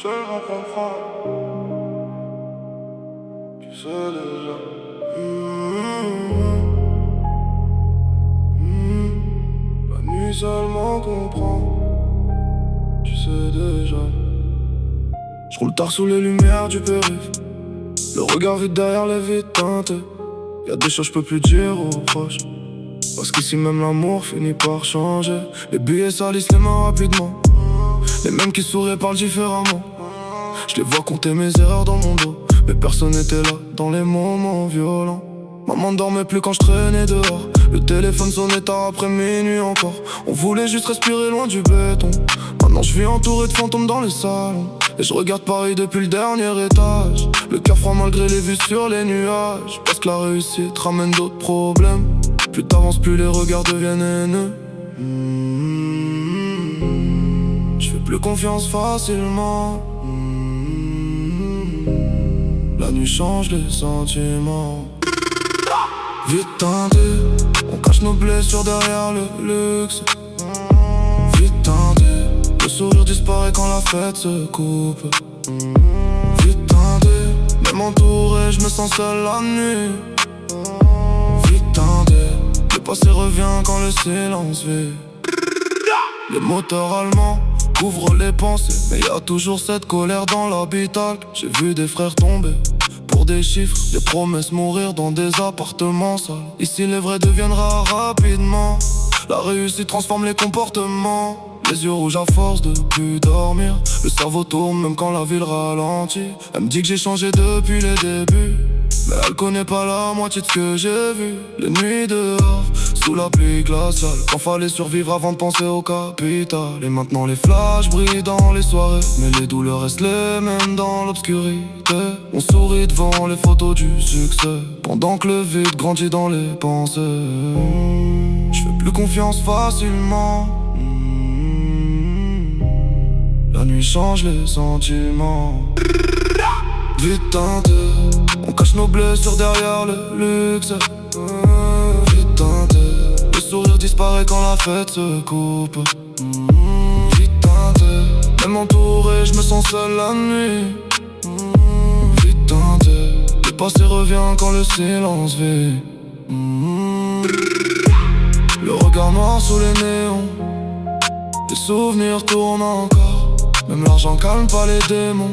seulement comprendre. Tu sais déjà. La nuit seulement comprend. Tu sais déjà. Je roule tard sous les lumières du périph'. Le regard vide derrière les vitres teintées. Y'a des choses que je peux plus dire aux proches. Parce qu'ici même l'amour finit par changer. Les billets salissent les mains rapidement. Les mêmes qui sourient parlent différemment. Je les vois compter mes erreurs dans mon dos. Mais personne n'était là dans les moments violents. Maman dormait plus quand je traînais dehors. Le téléphone sonnait tard après minuit encore. On voulait juste respirer loin du béton. Maintenant je vis entouré de fantômes dans les salons. Et je regarde Paris depuis le dernier étage. Le cœur froid malgré les vues sur les nuages. Parce que la réussite ramène d'autres problèmes. Plus t'avances plus les regards deviennent haineux. Je fais plus confiance facilement. La nuit change les sentiments. Vite teinté, on cache nos blessures derrière le luxe. Vite teinté, le sourire disparaît quand la fête se coupe. Vite teinté, même entouré, je me sens seul la nuit. Vite teinté, le passé revient quand le silence vit. Les moteurs allemands couvrent les pensées, mais y a toujours cette colère dans l'habitacle. J'ai vu des frères tomber pour des chiffres, des promesses mourir dans des appartements sales. Ici les vrais deviennent rares rapidement. La réussite transforme les comportements. Les yeux rouges à force de plus dormir. Le cerveau tourne même quand la ville ralentit. Elle me dit que j'ai changé depuis les débuts, mais elle connaît pas la moitié de ce que j'ai vu. Les nuits dehors, sous la pluie glaciale, quand fallait survivre avant de penser au capital. Et maintenant les flashs brillent dans les soirées, mais les douleurs restent les mêmes dans l'obscurité. On sourit devant les photos du succès, pendant que le vide grandit dans les pensées. Je fais plus confiance facilement. La nuit change les sentiments. Vite teinté, on cache nos blessures derrière le luxe. Vite teinté, le sourire disparaît quand la fête se coupe. Vite teinté, même entouré, je me sens seul la nuit. Vite teinté, le passé revient quand le silence vit. Le regard noir sous les néons, les souvenirs tournent encore. Même l'argent calme pas les démons.